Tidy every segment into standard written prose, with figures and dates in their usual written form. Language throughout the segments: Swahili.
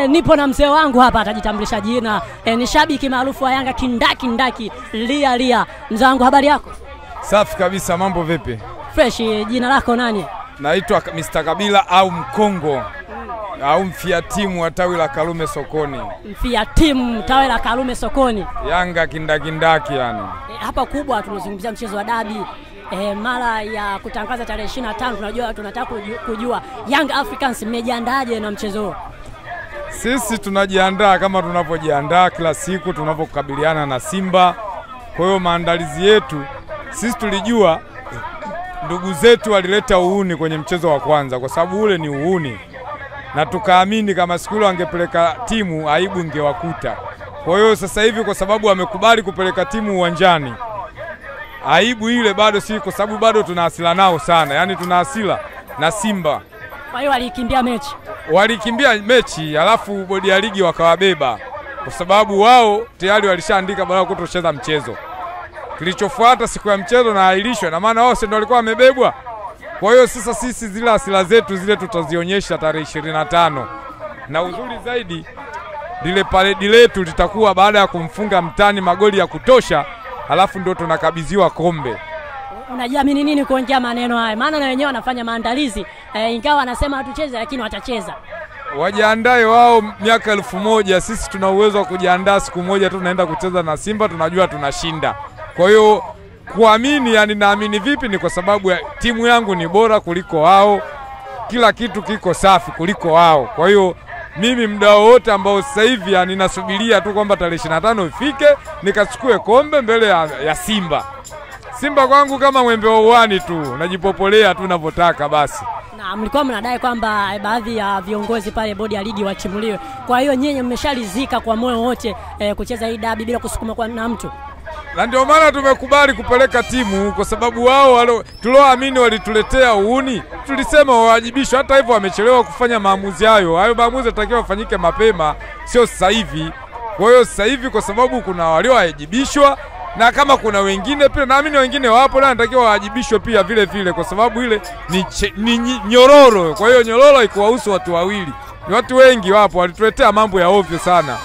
Nipo na mzee wangu hapa atajitambulisha jina. Ni shabiki maarufu wa Yanga kindaki lia. Mzee wangu, habari yako? Safi kabisa, mambo vipi? Fresh. Jina lako nani? Naitwa Mr. Kabila au Mkongo. Au mfiatimu wa tawi la Karume Sokoni. Mfiatimu tawi la Karume Sokoni. Yanga kindaki yani. Hapa kubwa tunazungumzia mchezo wa dabi. Mara ya kutangaza tarehe 25 tunajua tunataka kujua Young Africans mmejiandaje na mchezo huo? Sisi tunajiandaa kama tunavyojiandaa kila siku tunapokabiliana na Simba. Kwa hiyo maandalizi yetu, sisi tulijua ndugu zetu walileta uhuni kwenye mchezo wa kwanza kwa sababu ule ni uhuni. Na tukaamini kama siku ile wangepeleka timu aibu ingewakuta. Kwa hiyo sasa hivi kwa sababu wamekubali kupeleka timu uwanjani, aibu ile bado si, kwa sababu bado tuna hasira nao sana. Yaani tuna hasira na Simba. Kwa hiyo walikimbia mechi alafu bodi ya ligi wakawabeba kwa sababu wao tayari walishaandika barua kutocheza mchezo. Kilichofuata siku ya mchezo na ailishwa, na maana wao ndio walikuwa wamebebwa. Kwa hiyo sasa sisi zile hasira zetu zile tutazionyesha tarehe 25. Na uzuri zaidi lile paredi letu litakuwa baada ya kumfunga Mtani magoli ya kutosha, alafu ndio tunakabidhiwa kombe. Unajiamini nini kuongea maneno haya? Maana na wenyewe wanafanya maandalizi, ingawa wanasema hatucheze lakini watacheza. Wajiandae wao miaka 1000, sisi tuna uwezo wa kujiandaa siku moja tu tunaenda kucheza na Simba, tunajua tunashinda. Kwa hiyo kuamini, yani naamini vipi, ni kwa sababu ya timu yangu ni bora kuliko wao. Kila kitu kiko safi kuliko wao. Kwa hiyo mimi muda wote ambao sasa hivi yani nasubiria tu kwamba tarehe 25 ifike nikachukue kombe mbele ya Simba. Simba kwangu kama mwembe wa uani tu, najipopolea tu ninavyotaka basi. Na mlikuwa mnadai kwamba baadhi ya viongozi pale bodi ya ligi wachimuliwe. Kwa hiyo nyinyi mmeshalizika kwa moyo wote kucheza hii dabi bila kusukuma kwa na mtu. Na ndio maana tumekubali kupeleka timu kwa sababu wao tulioamini walituletea uhuni. Tulisema wawajibishwe, hata hivyo wamechelewa kufanya maamuzi hayo. Hayo maamuzi yatakiwa yafanyike mapema, sio sasa hivi. Kwa hiyo sasa hivi kwa sababu kuna waliowajibishwa, na kama kuna wengine pia naamini wengine wapo na natakiwa wawajibishwe pia vile kwa sababu ile ni nyororo. Kwa hiyo nyororo ikuwahusu watu wawili. Ni watu wengi wapo walituletea mambo ya ovyo sana.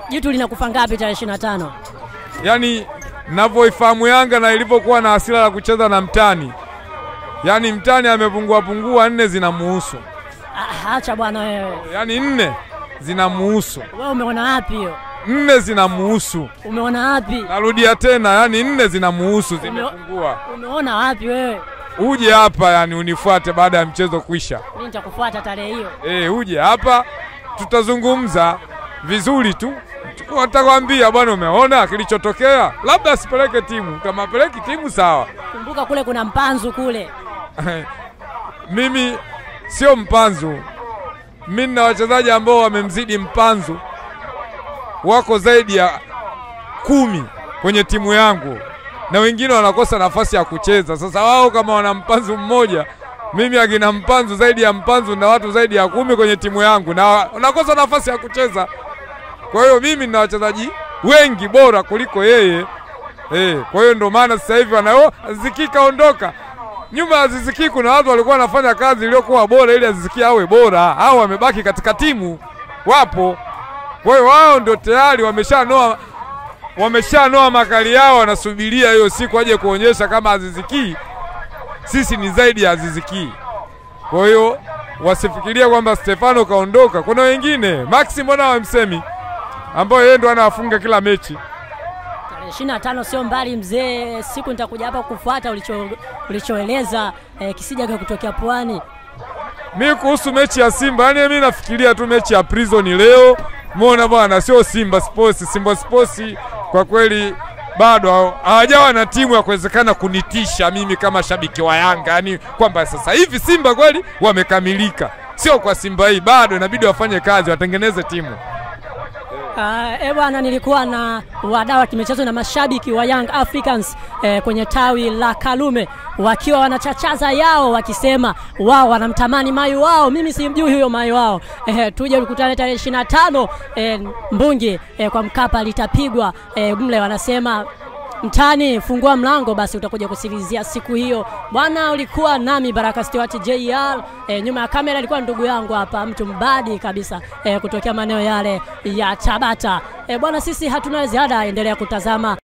Jitu linakufa ngapi tarehe 25? Yaani ninavyoifahamu Yanga na ilivyokuwa na hasira la kucheza na Mtani. Yaani Mtani amepungua 4 zinamuhusu. Acha bwana wewe. Yaani 4 zinamuhusu. Wewe umeona wapi hiyo? 4 zinamuhusu. Umeona wapi? Narudia tena, yani 4 zinamuhusu, zimepungua. Umeona wapi wewe? Uje hapa yani unifuate baada ya mchezo kuisha. Mimi nitakufuata tarehe hiyo. Uje hapa tutazungumza vizuri tu. Watakwambia bwana umeona kilichotokea. Labda asipeleke timu, kama apeleki timu sawa. Kumbuka kule kuna mpanzu kule. Mimi sio mpanzu. Mimi na wachezaji ambao wamemzidi mpanzu wako zaidi ya 10 kwenye timu yangu, na wengine wanakosa nafasi ya kucheza. Sasa wao kama wana mpanzu mmoja, mimi akina mpanzu zaidi ya mpanzu na watu zaidi ya 10 kwenye timu yangu, na wanakosa nafasi ya kucheza. Kwa hiyo mimi na wachezaji wengi bora kuliko yeye. Kwa hiyo ndio maana sasa hivi Aziziki kaondoka. Nyuma Aziziki kuna watu walikuwa wanafanya kazi iliyokuwa bora ili Aziziki awe bora. Hao wamebaki katika timu wapo. Kwa hiyo wao ndio tayari wameshanoa makali yao, wanasubiria hiyo siku aje kuonyesha kama Aziziki sisi ni zaidi ya Aziziki. Kwa hiyo wasifikiria kwamba Stefano kaondoka. Kuna wengine Maximo na wamsemi ambao yeye ndo anafunga kila mechi. Tarehe 25 sio mbali mzee, siku nitakuja hapa kufuata ulichoeleza kisija kutokea Pwani. Mimi kuhusu mechi ya Simba, yani mimi nafikiria tu mechi ya Prison leo. Muona bwana, sio Simba Sports. Simba Sports kwa kweli bado hawajawa na timu ya kuwezekana kunitisha mimi kama shabiki wa Yanga. Yani kwamba sasa hivi Simba kweli wamekamilika. Sio kwa Simba hii, bado inabidi wafanye kazi, watengeneze timu. Bwana, nilikuwa na wadau wa kimichezo na mashabiki wa Young Africans kwenye tawi la Karume wakiwa wanachachaza yao wakisema wao wanamtamani Mayu wao. Mimi simjui huyo Mayu wao. Tuje tukutane tarehe 25 Mbungi kwa Mkapa litapigwa. Mle wanasema mtani fungua mlango, basi utakuja kusikilizia siku hiyo. Bwana, ulikuwa nami Baraka Stewart JR. Nyuma ya kamera alikuwa ndugu yangu hapa, mtu mbadi kabisa kutokea maeneo yale ya Tabata. Bwana, sisi hatuna ziada, endelea kutazama